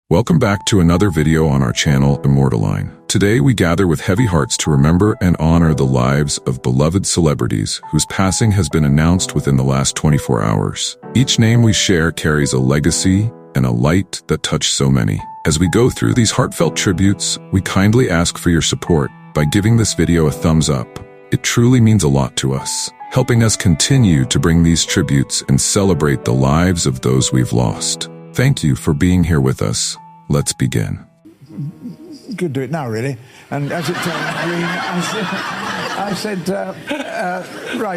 Welcome back to another video on our channel, Immortaline. Today we gather with heavy hearts to remember and honor the lives of beloved celebrities whose passing has been announced within the last 24 hours. Each name we share carries a legacy and a light that touched so many. As we go through these heartfelt tributes, we kindly ask for your support by giving this video a thumbs up. It truly means a lot to us, helping us continue to bring these tributes and celebrate the lives of those we've lost. Thank you for being here with us. Let's begin. Could do it now, really. And as it turned out, I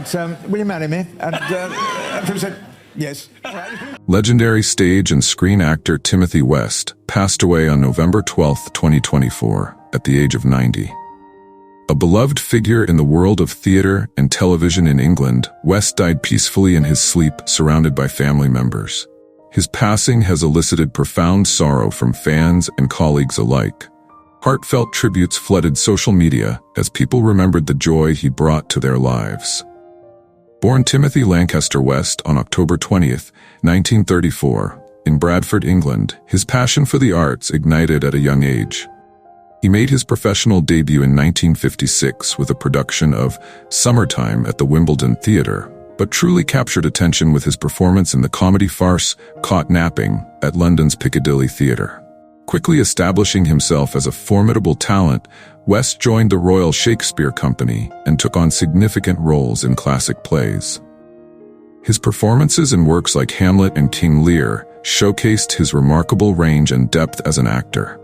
said, will you marry me? And he said, yes. Legendary stage and screen actor Timothy West passed away on November 12, 2024, at the age of 90. A beloved figure in the world of theater and television in England, West died peacefully in his sleep, surrounded by family members. His passing has elicited profound sorrow from fans and colleagues alike. Heartfelt tributes flooded social media as people remembered the joy he brought to their lives. Born Timothy Lancaster West on October 20th, 1934, in Bradford, England, his passion for the arts ignited at a young age. He made his professional debut in 1956 with a production of Summertime at the Wimbledon Theatre, but truly captured attention with his performance in the comedy farce Caught Napping at London's Piccadilly Theatre. Quickly establishing himself as a formidable talent, West joined the Royal Shakespeare Company and took on significant roles in classic plays. His performances in works like Hamlet and King Lear showcased his remarkable range and depth as an actor.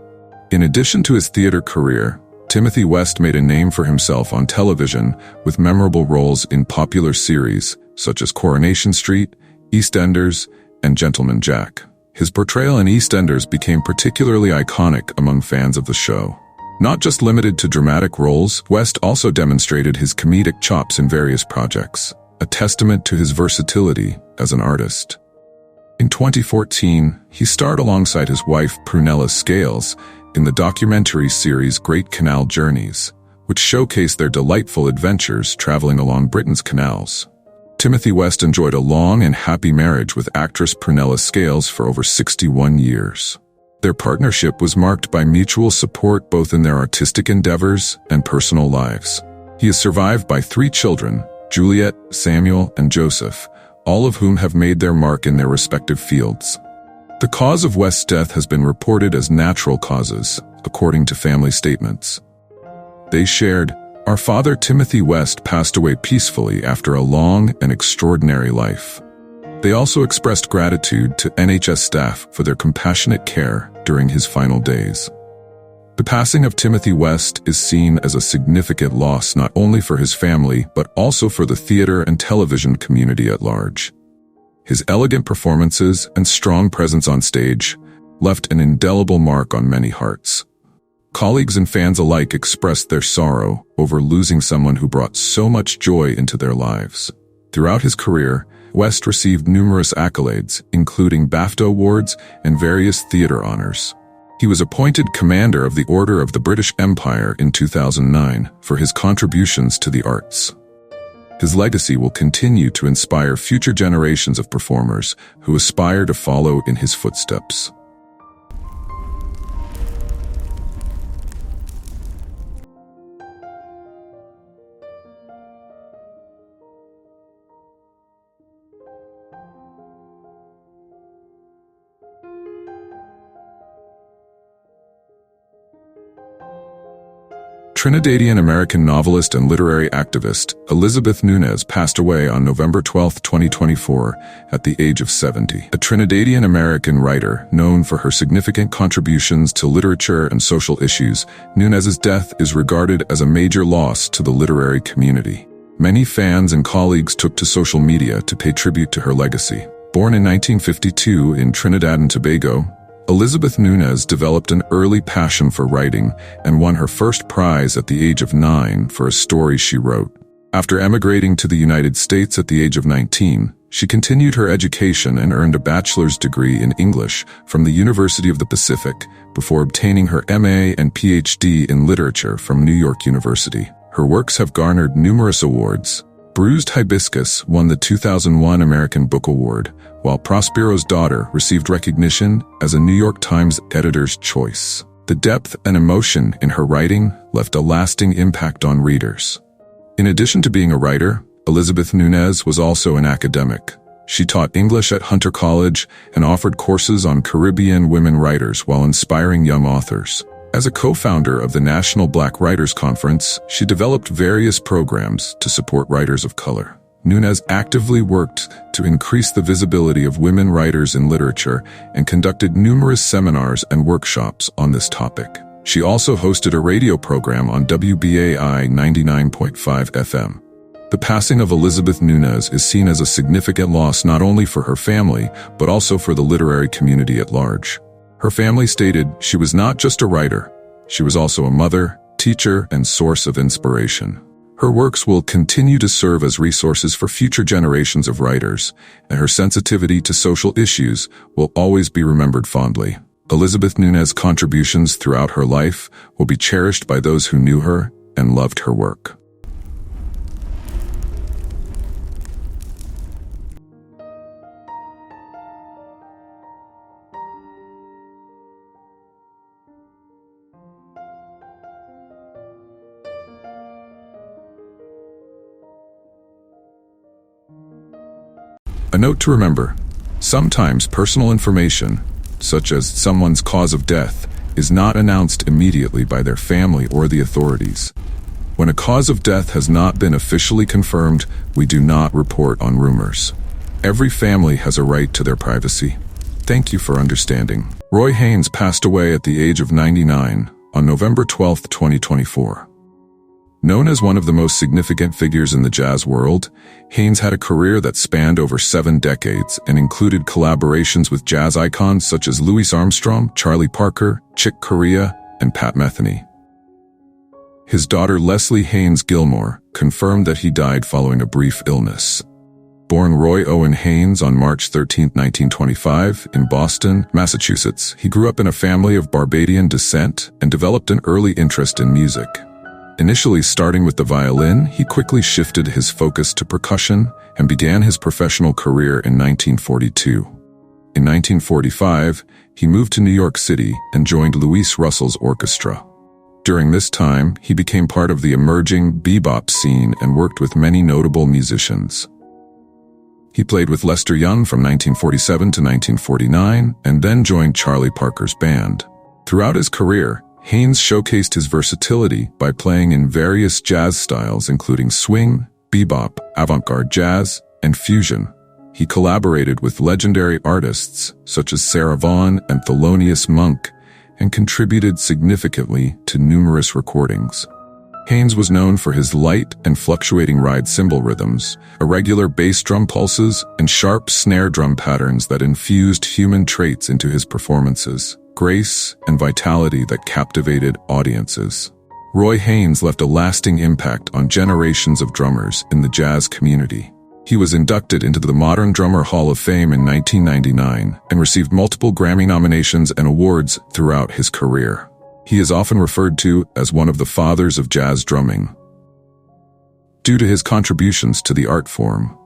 In addition to his theater career, Timothy West made a name for himself on television with memorable roles in popular series such as Coronation Street, EastEnders, and Gentleman Jack. His portrayal in EastEnders became particularly iconic among fans of the show. Not just limited to dramatic roles, West also demonstrated his comedic chops in various projects, a testament to his versatility as an artist. In 2014, he starred alongside his wife Prunella Scales in the documentary series Great Canal Journeys, which showcased their delightful adventures traveling along Britain's canals. Timothy West enjoyed a long and happy marriage with actress Prunella Scales for over 61 years. Their partnership was marked by mutual support both in their artistic endeavors and personal lives. He is survived by 3 children, Juliet, Samuel, and Joseph, all of whom have made their mark in their respective fields. The cause of West's death has been reported as natural causes, according to family statements. They shared, "Our father Timothy West passed away peacefully after a long and extraordinary life." They also expressed gratitude to NHS staff for their compassionate care during his final days. The passing of Timothy West is seen as a significant loss not only for his family but also for the theater and television community at large. His elegant performances and strong presence on stage left an indelible mark on many hearts. Colleagues and fans alike expressed their sorrow over losing someone who brought so much joy into their lives. Throughout his career, West received numerous accolades, including BAFTA awards and various theater honors. He was appointed Commander of the Order of the British Empire in 2009 for his contributions to the arts. His legacy will continue to inspire future generations of performers who aspire to follow in his footsteps. Trinidadian-American novelist and literary activist Elizabeth Nunez passed away on November 12, 2024, at the age of 70. A Trinidadian-American writer known for her significant contributions to literature and social issues, Nunez's death is regarded as a major loss to the literary community. Many fans and colleagues took to social media to pay tribute to her legacy. Born in 1952 in Trinidad and Tobago, Elizabeth Nunez developed an early passion for writing and won her first prize at the age of 9 for a story she wrote. After emigrating to the United States at the age of 19, she continued her education and earned a bachelor's degree in English from the University of the Pacific before obtaining her MA and PhD in literature from New York University. Her works have garnered numerous awards, Bruised Hibiscus won the 2001 American Book Award, while Prospero's Daughter received recognition as a New York Times Editor's Choice. The depth and emotion in her writing left a lasting impact on readers. In addition to being a writer, Elizabeth Nunez was also an academic. She taught English at Hunter College and offered courses on Caribbean women writers while inspiring young authors. As a co-founder of the National Black Writers Conference, she developed various programs to support writers of color. Nunez actively worked to increase the visibility of women writers in literature and conducted numerous seminars and workshops on this topic. She also hosted a radio program on WBAI 99.5 FM. The passing of Elizabeth Nunez is seen as a significant loss not only for her family, but also for the literary community at large. Her family stated she was not just a writer, she was also a mother, teacher, and source of inspiration. Her works will continue to serve as resources for future generations of writers, and her sensitivity to social issues will always be remembered fondly. Elizabeth Nunez's contributions throughout her life will be cherished by those who knew her and loved her work. A note to remember: sometimes personal information, such as someone's cause of death, is not announced immediately by their family or the authorities. When a cause of death has not been officially confirmed, we do not report on rumors. Every family has a right to their privacy. Thank you for understanding. Roy Haynes passed away at the age of 99 on November 12, 2024. Known as one of the most significant figures in the jazz world, Haynes had a career that spanned over 7 decades and included collaborations with jazz icons such as Louis Armstrong, Charlie Parker, Chick Corea, and Pat Metheny. His daughter Leslie Haynes Gilmore confirmed that he died following a brief illness. Born Roy Owen Haynes on March 13, 1925, in Boston, Massachusetts, he grew up in a family of Barbadian descent and developed an early interest in music. Initially starting with the violin, he quickly shifted his focus to percussion and began his professional career in 1942. In 1945, he moved to New York City and joined Louis Russell's orchestra. During this time, he became part of the emerging bebop scene and worked with many notable musicians. He played with Lester Young from 1947 to 1949 and then joined Charlie Parker's band. Throughout his career, Haynes showcased his versatility by playing in various jazz styles including swing, bebop, avant-garde jazz, and fusion. He collaborated with legendary artists such as Sarah Vaughan and Thelonious Monk and contributed significantly to numerous recordings. Haynes was known for his light and fluctuating ride cymbal rhythms, irregular bass drum pulses, and sharp snare drum patterns that infused human traits into his performances. Grace and vitality that captivated audiences. Roy Haynes left a lasting impact on generations of drummers in the jazz community. He was inducted into the Modern Drummer Hall of Fame in 1999 and received multiple Grammy nominations and awards throughout his career. He is often referred to as one of the fathers of jazz drumming, due to his contributions to the art form.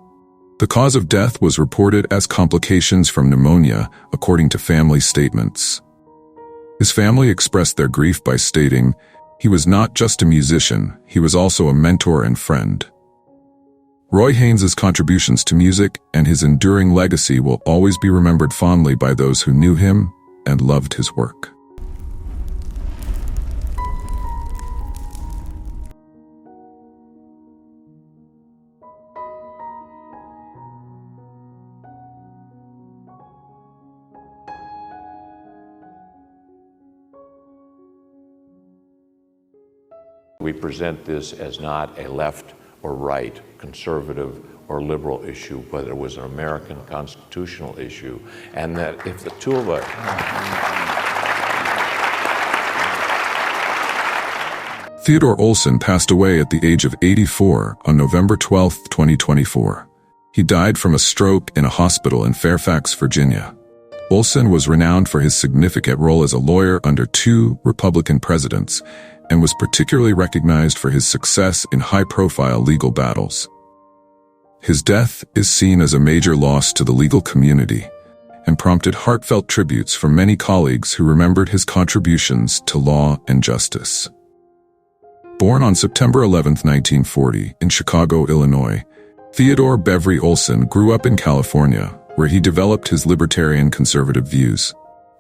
The cause of death was reported as complications from pneumonia, according to family statements. His family expressed their grief by stating, "He was not just a musician, he was also a mentor and friend." Roy Haynes' contributions to music and his enduring legacy will always be remembered fondly by those who knew him and loved his work. We present this as not a left or right, conservative or liberal issue, but it was an American constitutional issue, and that if the two of us... Theodore Olson passed away at the age of 84 on November 12, 2024. He died from a stroke in a hospital in Fairfax, Virginia. Olson was renowned for his significant role as a lawyer under 2 Republican presidents, and was particularly recognized for his success in high-profile legal battles. His death is seen as a major loss to the legal community and prompted heartfelt tributes from many colleagues who remembered his contributions to law and justice. Born on September 11, 1940, in Chicago, Illinois, Theodore Beverly Olson grew up in California, where he developed his libertarian conservative views.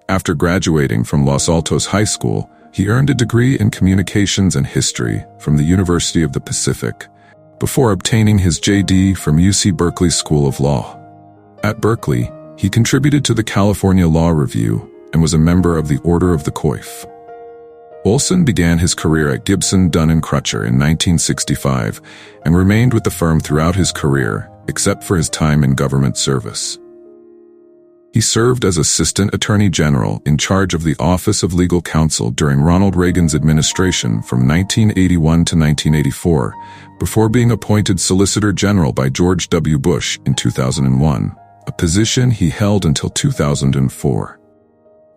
After graduating from Los Altos High School, he earned a degree in communications and history from the University of the Pacific, before obtaining his JD from UC Berkeley School of Law. At Berkeley, he contributed to the California Law Review and was a member of the Order of the Coif. Olson began his career at Gibson, Dunn & Crutcher in 1965 and remained with the firm throughout his career, except for his time in government service. He served as Assistant Attorney General in charge of the Office of Legal Counsel during Ronald Reagan's administration from 1981 to 1984, before being appointed Solicitor General by George W. Bush in 2001, a position he held until 2004.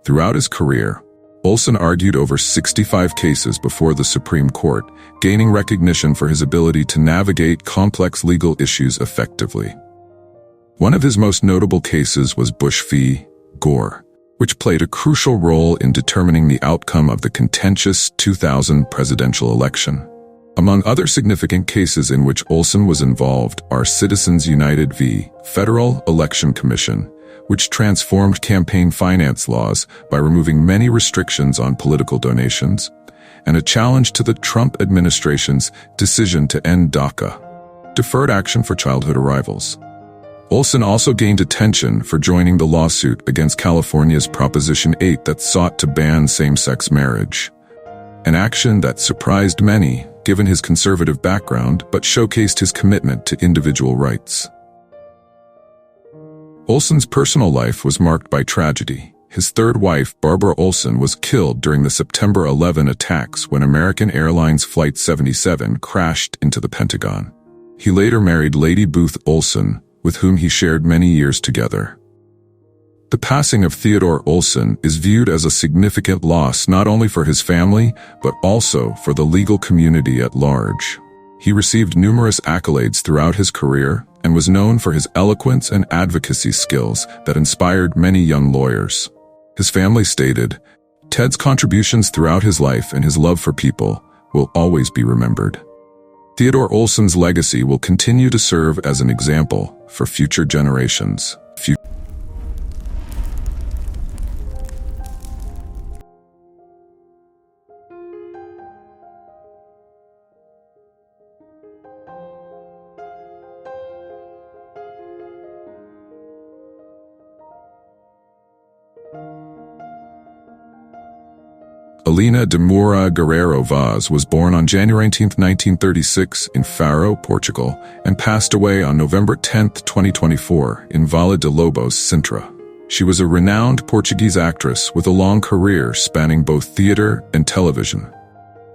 Throughout his career, Olson argued over 65 cases before the Supreme Court, gaining recognition for his ability to navigate complex legal issues effectively. One of his most notable cases was Bush v. Gore, which played a crucial role in determining the outcome of the contentious 2000 presidential election. Among other significant cases in which Olson was involved are Citizens United v. Federal Election Commission, which transformed campaign finance laws by removing many restrictions on political donations, and a challenge to the Trump administration's decision to end DACA, Deferred Action for Childhood Arrivals. Olson also gained attention for joining the lawsuit against California's Proposition 8 that sought to ban same-sex marriage, an action that surprised many given his conservative background but showcased his commitment to individual rights. Olson's personal life was marked by tragedy. His third wife, Barbara Olson, was killed during the September 11 attacks when American Airlines Flight 77 crashed into the Pentagon. He later married Lady Booth Olson, with whom he shared many years together. The passing of Theodore Olson is viewed as a significant loss not only for his family, but also for the legal community at large. He received numerous accolades throughout his career and was known for his eloquence and advocacy skills that inspired many young lawyers. His family stated, "Ted's contributions throughout his life and his love for people will always be remembered." Theodore Olson's legacy will continue to serve as an example for future generations. Helena de Moura Guerreiro Vaz was born on January 18, 1936 in Faro, Portugal, and passed away on November 10, 2024 in Vale de Lobos, Sintra. She was a renowned Portuguese actress with a long career spanning both theater and television.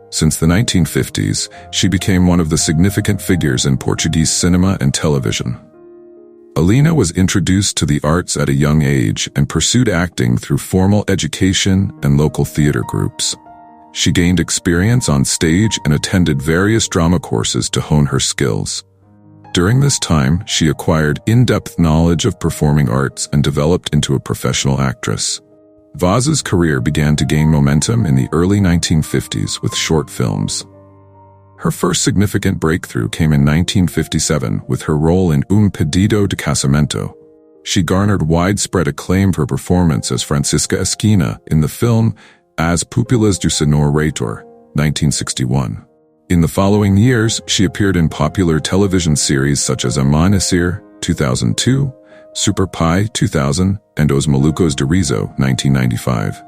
Since the 1950s, she became one of the significant figures in Portuguese cinema and television. Helena was introduced to the arts at a young age and pursued acting through formal education and local theater groups. She gained experience on stage and attended various drama courses to hone her skills. During this time, she acquired in-depth knowledge of performing arts and developed into a professional actress. Vaz's career began to gain momentum in the early 1950s with short films. Her first significant breakthrough came in 1957 with her role in Pedido de Casamento. She garnered widespread acclaim for her performance as Francisca Esquina in the film As Pupilas do Senhor Reitor, 1961. In the following years, she appeared in popular television series such as Amanhecer, 2002, Super Pai, 2000, and Os Malucos de Riso, 1995.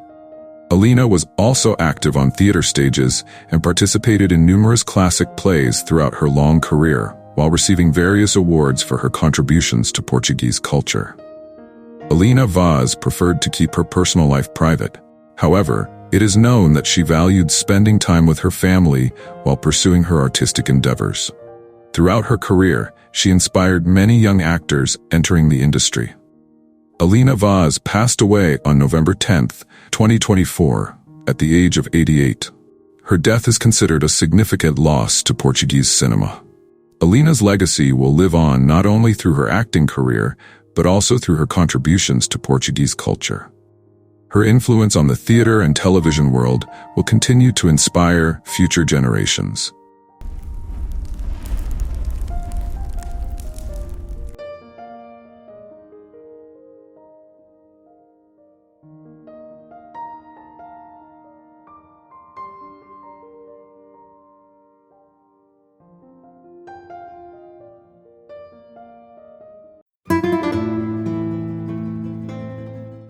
Helena was also active on theater stages and participated in numerous classic plays throughout her long career, while receiving various awards for her contributions to Portuguese culture. Helena Vaz preferred to keep her personal life private. However, it is known that she valued spending time with her family while pursuing her artistic endeavors. Throughout her career, she inspired many young actors entering the industry. Helena Vaz passed away on November 10, 2024, at the age of 88. Her death is considered a significant loss to Portuguese cinema. Alina's legacy will live on not only through her acting career, but also through her contributions to Portuguese culture. Her influence on the theater and television world will continue to inspire future generations.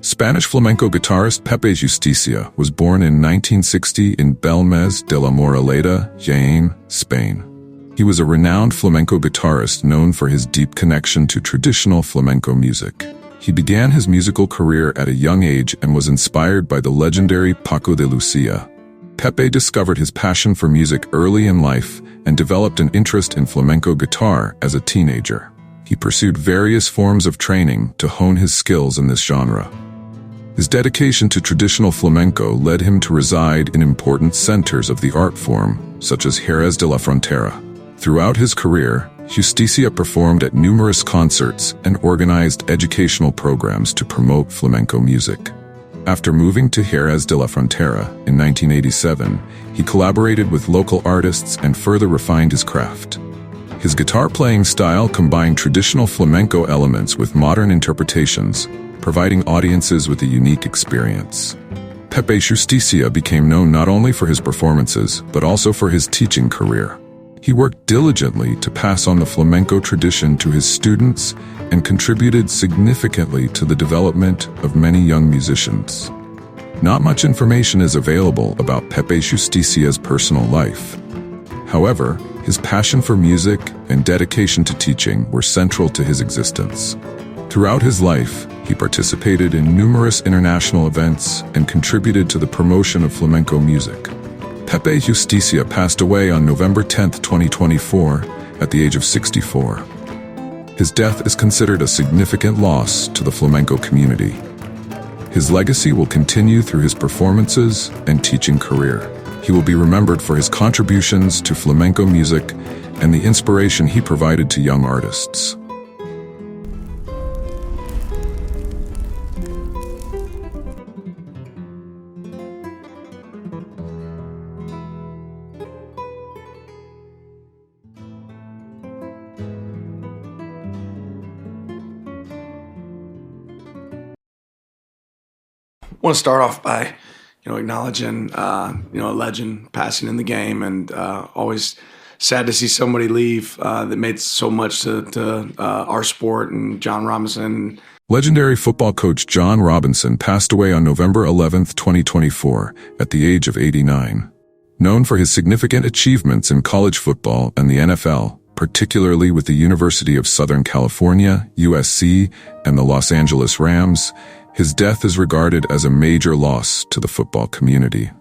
Spanish flamenco guitarist Pepe Justicia was born in 1960 in Belmez de la Moraleda, Jaén, Spain. He was a renowned flamenco guitarist known for his deep connection to traditional flamenco music. He began his musical career at a young age and was inspired by the legendary Paco de Lucia. Pepe discovered his passion for music early in life and developed an interest in flamenco guitar as a teenager. He pursued various forms of training to hone his skills in this genre. His dedication to traditional flamenco led him to reside in important centers of the art form, such as Jerez de la Frontera. Throughout his career, Justicia performed at numerous concerts and organized educational programs to promote flamenco music. After moving to Jerez de la Frontera in 1987, he collaborated with local artists and further refined his craft. His guitar-playing style combined traditional flamenco elements with modern interpretations, providing audiences with a unique experience. Pepe Justicia became known not only for his performances, but also for his teaching career. He worked diligently to pass on the flamenco tradition to his students and contributed significantly to the development of many young musicians. Not much information is available about Pepe Justicia's personal life. However, his passion for music and dedication to teaching were central to his existence. Throughout his life, he participated in numerous international events and contributed to the promotion of flamenco music. Pepe Justicia passed away on November 10, 2024, at the age of 64. His death is considered a significant loss to the flamenco community. His legacy will continue through his performances and teaching career. He will be remembered for his contributions to flamenco music and the inspiration he provided to young artists. I want to start off by, acknowledging, a legend passing in the game, and always sad to see somebody leave that made so much to our sport, and John Robinson. Legendary football coach John Robinson passed away on November 11, 2024, at the age of 89. Known for his significant achievements in college football and the NFL, particularly with the University of Southern California, USC, and the Los Angeles Rams, his death is regarded as a major loss to the football community.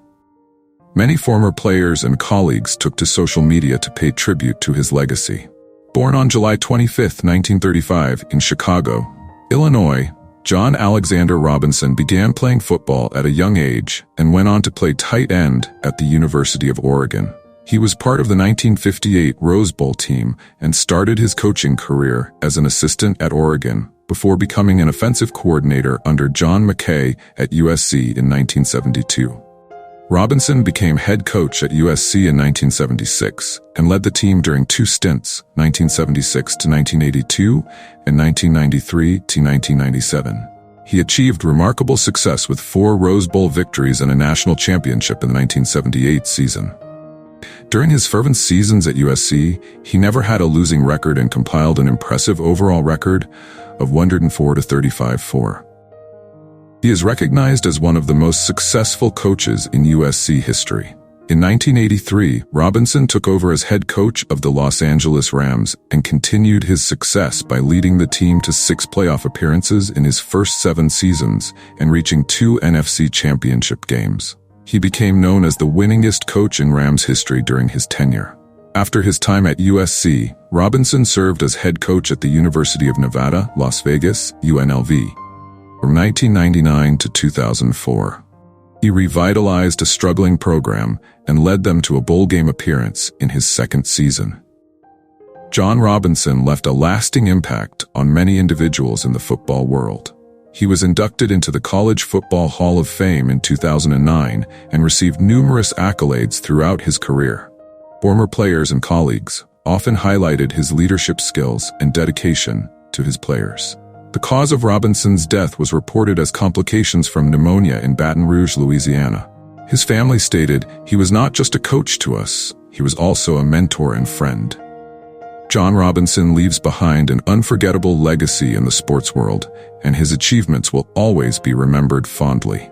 Many former players and colleagues took to social media to pay tribute to his legacy. Born on July 25, 1935, in Chicago, Illinois, John Alexander Robinson began playing football at a young age and went on to play tight end at the University of Oregon. He was part of the 1958 Rose Bowl team and started his coaching career as an assistant at Oregon, before becoming an offensive coordinator under John McKay at USC in 1972. Robinson became head coach at USC in 1976 and led the team during two stints, 1976 to 1982 and 1993 to 1997. He achieved remarkable success with 4 Rose Bowl victories and a national championship in the 1978 season. During his fervent seasons at USC, he never had a losing record and compiled an impressive overall record of 104-35-4. He is recognized as one of the most successful coaches in USC history. In 1983, Robinson took over as head coach of the Los Angeles Rams and continued his success by leading the team to 6 playoff appearances in his first 7 seasons and reaching 2 NFC championship games. He became known as the winningest coach in Rams history during his tenure. After his time at USC, Robinson served as head coach at the University of Nevada, Las Vegas, UNLV, from 1999 to 2004. He revitalized a struggling program and led them to a bowl game appearance in his second season. John Robinson left a lasting impact on many individuals in the football world. He was inducted into the College Football Hall of Fame in 2009 and received numerous accolades throughout his career. Former players and colleagues often highlighted his leadership skills and dedication to his players. The cause of Robinson's death was reported as complications from pneumonia in Baton Rouge, Louisiana. His family stated, "He was not just a coach to us, he was also a mentor and friend." John Robinson leaves behind an unforgettable legacy in the sports world, and his achievements will always be remembered fondly.